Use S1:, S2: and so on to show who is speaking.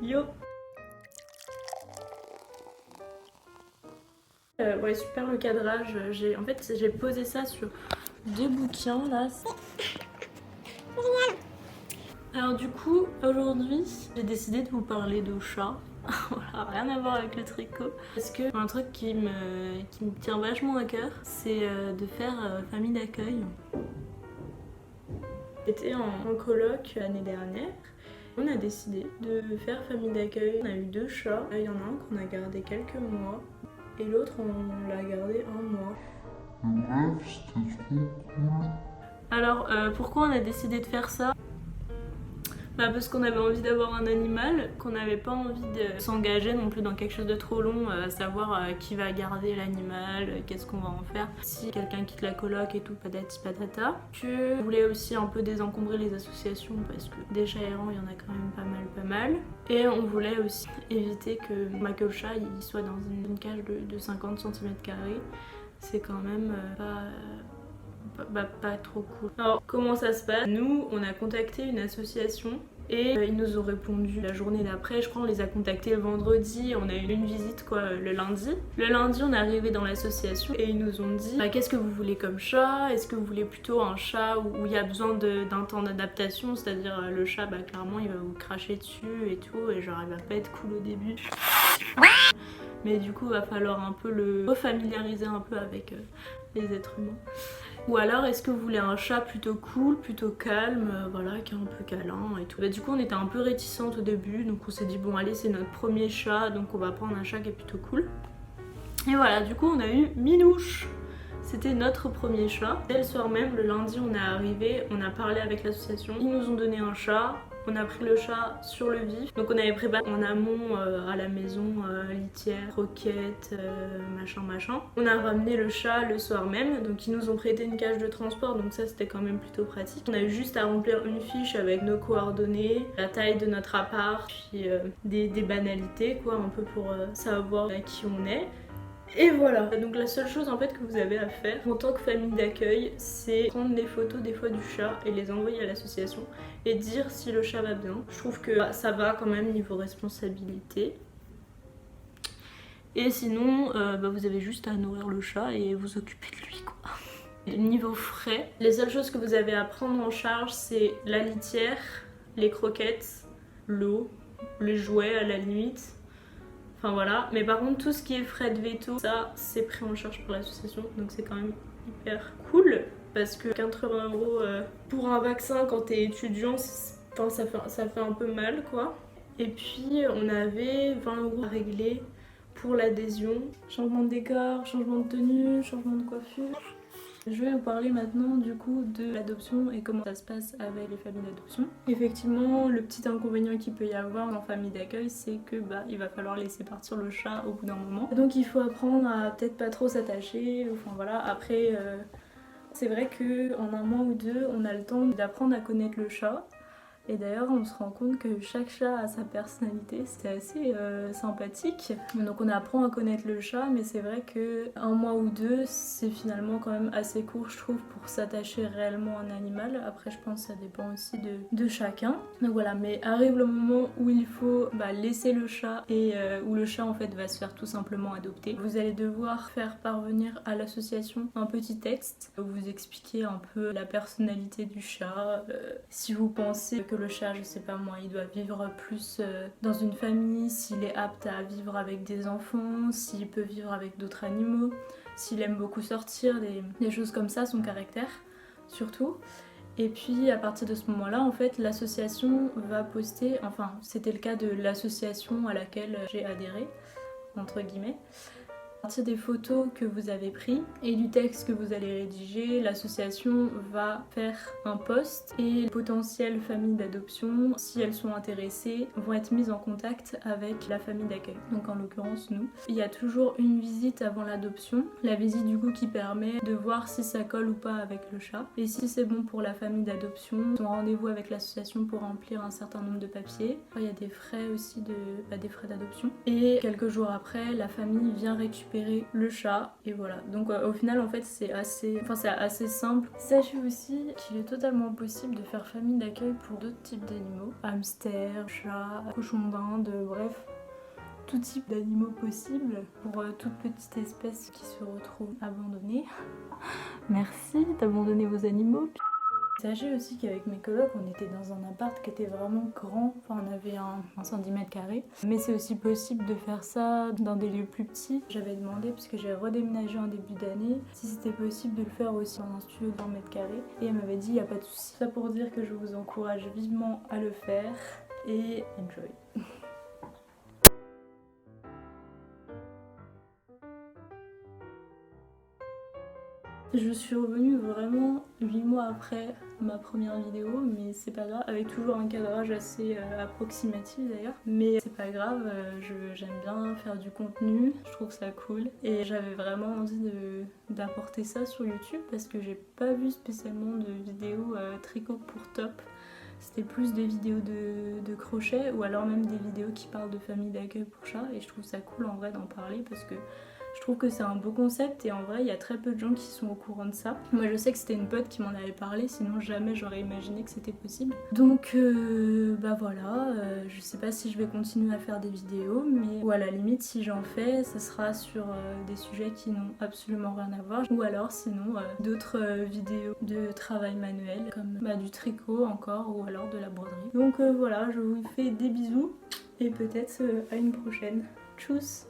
S1: Yo. Ouais, super le cadrage. En fait, j'ai posé ça sur 2 bouquins là. Alors du coup, aujourd'hui, j'ai décidé de vous parler de chat. Voilà, rien à voir avec le tricot. Parce que un truc qui me tient vachement à cœur, c'est de faire famille d'accueil. J'étais en coloc l'année dernière. On a décidé de faire famille d'accueil. On a eu 2 chats. Il y en a un qu'on a gardé quelques mois et l'autre on l'a gardé 1 mois.
S2: Bref, c'était trop cool.
S1: Alors pourquoi on a décidé de faire ça? Parce qu'on avait envie d'avoir un animal, qu'on n'avait pas envie de s'engager non plus dans quelque chose de trop long, à savoir qui va garder l'animal, qu'est-ce qu'on va en faire, si quelqu'un quitte la coloc et tout, patati patata. Que on voulait aussi un peu désencombrer les associations parce que des chats errants, il y en a quand même pas mal. Et on voulait aussi éviter que le chat il soit dans une cage de 50 cm². C'est quand même pas trop cool. Alors comment ça se passe? Nous on a contacté une association et ils nous ont répondu la journée d'après. Je crois on les a contactés le vendredi, on a eu une visite le lundi. Le lundi on est arrivé dans l'association et ils nous ont dit qu'est-ce que vous voulez comme chat? Est-ce que vous voulez plutôt un chat où il y a besoin d'un temps d'adaptation, c'est-à-dire le chat clairement il va vous cracher dessus et tout et genre il va pas être cool au début. Mais du coup il va falloir un peu le refamiliariser un peu avec les êtres humains. Ou alors est-ce que vous voulez un chat plutôt cool, plutôt calme, voilà, qui est un peu câlin et tout. Du coup on était un peu réticentes au début, donc on s'est dit bon allez c'est notre premier chat, donc on va prendre un chat qui est plutôt cool. Et voilà, du coup on a eu Minouche. C'était notre premier chat. Dès le soir même, le lundi on est arrivé, on a parlé avec l'association, ils nous ont donné un chat. On a pris le chat sur le vif. Donc on avait préparé en amont à la maison litière, croquettes, machin. On a ramené le chat le soir même. Donc ils nous ont prêté une cage de transport. Donc ça c'était quand même plutôt pratique. On a eu juste à remplir une fiche avec nos coordonnées, la taille de notre appart, puis des banalités quoi, un peu pour savoir qui on est. Et voilà, donc la seule chose en fait que vous avez à faire en tant que famille d'accueil, c'est prendre des photos des fois du chat et les envoyer à l'association et dire si le chat va bien. Je trouve que ça va quand même niveau responsabilité. Et sinon, vous avez juste à nourrir le chat et vous occuper de lui quoi. Niveau frais, les seules choses que vous avez à prendre en charge c'est la litière, les croquettes, l'eau, les jouets à la limite. Enfin voilà, mais par contre tout ce qui est frais de veto, ça c'est pris en charge par l'association, donc c'est quand même hyper cool parce que 80 € pour un vaccin quand t'es étudiant, ça fait un peu mal quoi. Et puis on avait 20 € à régler pour l'adhésion, changement de décor, changement de tenue, changement de coiffure. Je vais vous parler maintenant du coup de l'adoption et comment ça se passe avec les familles d'adoption. Effectivement, le petit inconvénient qu'il peut y avoir en famille d'accueil, c'est que il va falloir laisser partir le chat au bout d'un moment. Donc il faut apprendre à peut-être pas trop s'attacher, enfin voilà, après c'est vrai qu'en un mois ou deux, on a le temps d'apprendre à connaître le chat. Et d'ailleurs, on se rend compte que chaque chat a sa personnalité, c'était assez sympathique. Donc on apprend à connaître le chat, mais c'est vrai que un mois ou deux, c'est finalement quand même assez court, je trouve, pour s'attacher réellement à un animal. Après, je pense que ça dépend aussi de chacun. Donc voilà, mais arrive le moment où il faut laisser le chat et où le chat en fait va se faire tout simplement adopter. Vous allez devoir faire parvenir à l'association un petit texte où vous expliquez un peu la personnalité du chat, si vous pensez que le chat, je sais pas moi, il doit vivre plus dans une famille, s'il est apte à vivre avec des enfants, s'il peut vivre avec d'autres animaux, s'il aime beaucoup sortir, des choses comme ça, son caractère surtout. Et puis à partir de ce moment-là, en fait, l'association va poster, enfin c'était le cas de l'association à laquelle j'ai adhéré, entre guillemets. À partir des photos que vous avez prises et du texte que vous allez rédiger, l'association va faire un post et les potentielles familles d'adoption, si elles sont intéressées, vont être mises en contact avec la famille d'accueil, donc en l'occurrence nous. Il y a toujours une visite avant l'adoption, la visite du coup qui permet de voir si ça colle ou pas avec le chat. Et si c'est bon pour la famille d'adoption, ils ont rendez-vous avec l'association pour remplir un certain nombre de papiers. Il y a des frais aussi des frais d'adoption. Et quelques jours après, la famille vient récupérer récupérer le chat et voilà. Donc au final en fait c'est assez simple. Sachez aussi qu'il est totalement possible de faire famille d'accueil pour d'autres types d'animaux. Hamster, chat, cochon d'Inde, bref. Tout type d'animaux possibles pour toute petite espèce qui se retrouve abandonnée. Merci d'abandonner vos animaux. Sachez aussi qu'avec mes colocs, on était dans un appart qui était vraiment grand, enfin on avait un centimètre carré. Mais c'est aussi possible de faire ça dans des lieux plus petits. J'avais demandé, puisque j'ai redéménagé en début d'année, si c'était possible de le faire aussi dans un studio de 20 mètres carrés. Et elle m'avait dit, il n'y a pas de souci. Ça pour dire que je vous encourage vivement à le faire et enjoy. Je suis revenue vraiment 8 mois après ma première vidéo, mais c'est pas grave, avec toujours un cadrage assez approximatif d'ailleurs. Mais c'est pas grave, j'aime bien faire du contenu, je trouve ça cool. Et j'avais vraiment envie d'apporter ça sur YouTube parce que j'ai pas vu spécialement de vidéos tricot pour top. C'était plus des vidéos de crochet ou alors même des vidéos qui parlent de famille d'accueil pour chats. Et je trouve ça cool en vrai d'en parler parce que je trouve que c'est un beau concept et en vrai il y a très peu de gens qui sont au courant de ça. Moi je sais que c'était une pote qui m'en avait parlé, sinon jamais j'aurais imaginé que c'était possible. Donc bah voilà, je sais pas si je vais continuer à faire des vidéos, mais ou à la limite si j'en fais, ça sera sur des sujets qui n'ont absolument rien à voir. Ou alors sinon d'autres vidéos de travail manuel comme du tricot encore ou alors de la broderie. Donc voilà, je vous fais des bisous et peut-être à une prochaine. Tchuss!